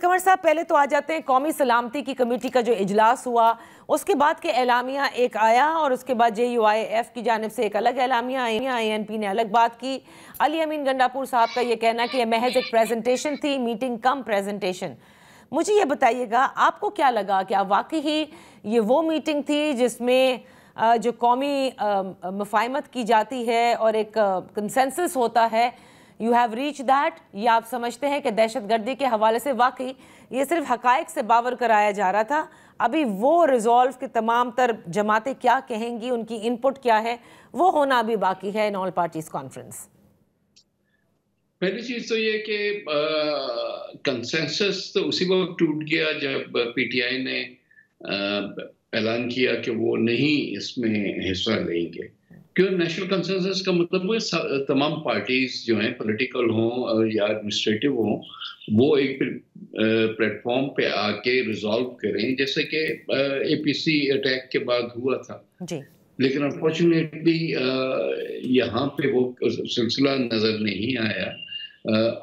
قمر صاحب پہلے تو آ جاتے ہیں قومی سلامتی کی کمیٹی کا جو اجلاس ہوا، اس کے بعد کے اعلامیہ ایک آیا اور اس کے بعد JUIF کی جانب سے ایک الگ اعلامیہ آیا، INP نے الگ بات کی۔ علی امین گنڈاپور صاحب کا یہ کہنا کہ یہ محض ایک پریزنٹیشن تھی، میٹنگ کم پریزنٹیشن۔ مجھے یہ بتائیے گا آپ کو کیا لگا، کیا واقعی ہی یہ وہ میٹنگ تھی جس میں جو قومی مفاہمت کی جاتی ہے اور ایک کنسنسس ہوتا ہے، یو ہیو ریچ دیٹ، یا آپ سمجھتے ہیں کہ دہشت گردی کے حوالے سے واقعی یہ صرف حقائق سے باور کرایا جا رہا تھا، ابھی وہ ریزولو کہ تمام تر جماعتیں کیا کہیں گی، ان کی ان پٹ کیا ہے، وہ ہونا ابھی باقی ہے ان آل پارٹیز کانفرنس؟ پہلی چیز تو یہ کہ کنسنسس تو اسی وقت ٹوٹ گیا جب PTI نے اعلان کیا کہ وہ نہیں اس میں حصہ لیں گے، کیوں نیشنل کنسنسس کا مطلب ہے تمام پارٹیز جو ہیں پولیٹیکل ہوں یا ایڈمنسٹریٹو ہوں، وہ ایک پلیٹ فارم پہ آ کے ریزالو کریں، جیسے کہ APC اٹیک کے بعد ہوا تھا۔ جی، لیکن انفارچونیٹلی یہاں پہ وہ سلسلہ نظر نہیں آیا،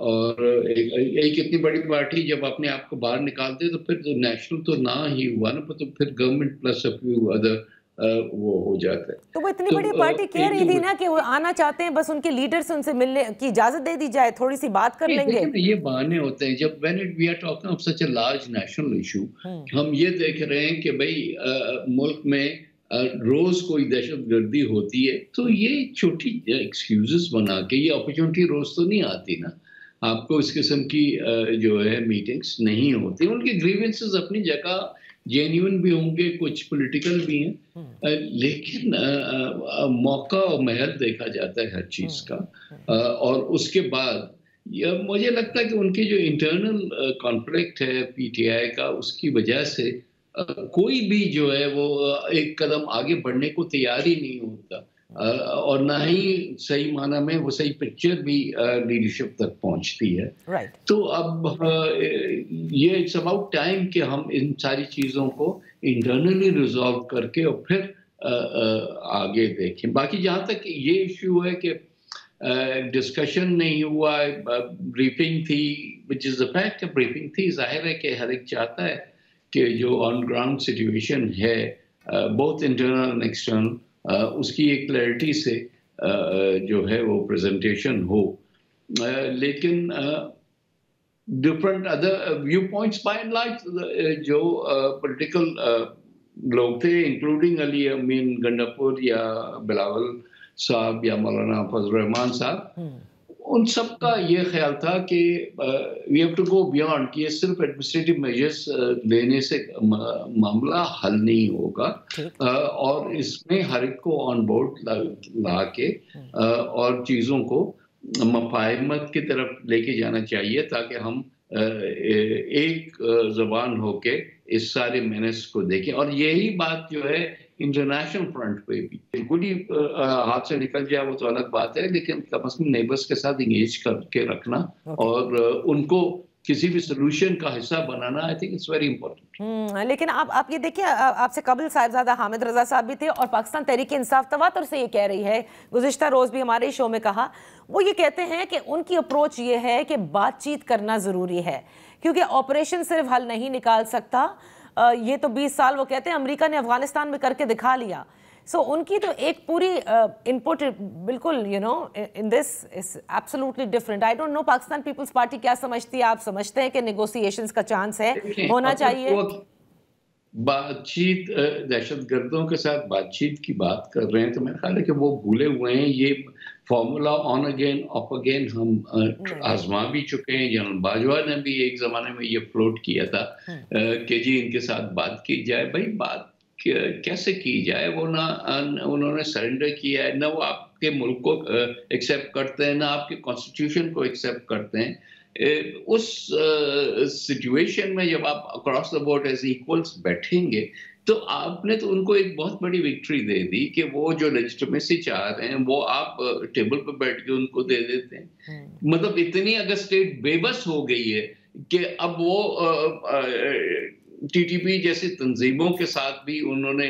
اور ایک اتنی بڑی پارٹی جب اپنے آپ کو باہر نکالتے تو پھر نیشنل تو نہ ہی ہوا نا، تو پھر گورنمنٹ پلس فیو ادر وہ ہو جاتا ہے۔ تو وہ اتنی بڑی پارٹی کہہ رہی تھی نا کہ وہ آنا چاہتے ہیں، بس ان کے لیڈر سے ان سے ملنے کی اجازت دے دی جائے، تھوڑی سی بات کر لیں گے۔ یہ بہانے ہوتے ہیں جب we are talking of such a large national issue، ہم یہ دیکھ رہے ہیں کہ بھئی ملک میں روز کوئی دہشت گردی ہوتی ہے، تو یہ چھوٹی ایکسکیوزز بنا کے، یہ اپرچونٹی روز تو نہیں آتی نا، آپ کو اس قسم کی جو ہے میٹنگز نہیں ہوتی۔ ان کی گریونسز اپنی جگہ جینیون بھی ہوں گے، کچھ پولیٹیکل بھی ہیں، لیکن موقع اور محل دیکھا جاتا ہے ہر چیز کا، اور اس کے بعد مجھے لگتا ہے کہ ان کی جو انٹرنل کانفلکٹ ہے PTI کا، اس کی وجہ سے کوئی بھی جو ہے وہ ایک قدم آگے بڑھنے کو تیار ہی نہیں ہوتا، اور نہ ہی صحیح معنی میں وہ صحیح پکچر بھی لیڈرشپ تک پہنچتی ہے۔ تو اب یہ اٹس اباؤٹ ٹائم کہ ہم ان ساری چیزوں کو انٹرنلی ریزالو کر کے اور پھر آگے دیکھیں۔ باقی جہاں تک یہ ایشو ہے کہ ڈسکشن نہیں ہوا، بریفنگ تھی، which is the fact کہ بریفنگ تھی، ظاہر ہے کہ ہر ایک چاہتا ہے کہ جو آن گراؤنڈ سچویشن ہے بہت انٹرنل اینڈ ایکسٹرنل، اس کی ایک کلیئرٹی سے جو ہے وہ پریزنٹیشن ہو، لیکن different other viewpoints by and large جو پولیٹیکل لوگ تھے، انکلوڈنگ علی امین گنڈاپور یا بلاول صاحب یا مولانا فضل الرحمان صاحب، ان سب کا یہ خیال تھا کہ we have to go beyond, کہ یہ صرف ایڈمنسٹریٹو میجرز لینے سے معاملہ حل نہیں ہوگا، اور اس میں ہر ایک کو آن بورڈ لا کے اور چیزوں کو مفاہمت کی طرف لے کے جانا چاہیے، تاکہ ہم ایک زبان ہو کے اس سارے مینس کو دیکھیں۔ اور یہی بات جو ہے انٹرنیشنل فرنٹ پہ بھی بالکل ہی ہاتھ سے نکل جائے وہ تو الگ بات ہے، لیکن کم از کم نیبرز کے ساتھ انگیج کر کے رکھنا اور ان کو کسی بھی سلوشن کا حصہ بنانا، I think it's very important. لیکن آپ یہ دیکھیے، آپ سے قبل صاحبزادہ حامد رضا صاحب بھی تھے، اور پاکستان تحریک انصاف تواتر سے یہ کہہ رہی ہے، گزشتہ روز بھی ہمارے شو میں کہا، وہ یہ کہتے ہیں کہ ان کی اپروچ یہ ہے کہ بات چیت کرنا ضروری ہے، کیونکہ آپریشن صرف حل نہیں نکال سکتا، یہ تو 20 سال وہ کہتے ہیں امریکہ نے افغانستان میں کر کے دکھا لیا۔ سو ان کی تو ایک پوری انپٹ بالکل ان this is absolutely different. I don't know Pakistan peoples party کیا سمجھتی ہے، آپ سمجھتے ہیں کہ نیگوسیشنز کا چانس ہے، ہونا چاہیے؟ بات چیت، دہشت گردوں کے ساتھ بات چیت کی بات کر رہے ہیں تو میرا خیال ہے کہ وہ بھولے ہوئے ہیں، یہ formula on again of again ہم آزما بھی چکے ہیں۔ جنرل باجوہ نے بھی ایک زمانے میں یہ فلوٹ کیا تھا کہ جی ان کے ساتھ بات کی جائے۔ بھائی بات کیسے کی جائے؟ وہ نہ انہوں نے سرنڈر کیا ہے، نہ وہ آپ کے ملک کو ایکسیپٹ کرتے ہیں، نہ آپ کے کانسٹیٹیوشن کو ایکسیپٹ کرتے ہیں۔ اس سچویشن میں جب آپ across the board as equals بیٹھیں گے تو آپ نے تو ان کو ایک بہت بڑی وکٹری دے دی کہ وہ جو لیجٹمیسی چاہ رہے ہیں وہ آپ ٹیبل پہ بیٹھ کے ان کو دے دیتے ہیں۔ مطلب اتنی اگر اسٹیٹ بے بس ہو گئی ہے کہ اب وہ TTP جیسی تنظیموں کے ساتھ بھی انہوں نے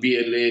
BLA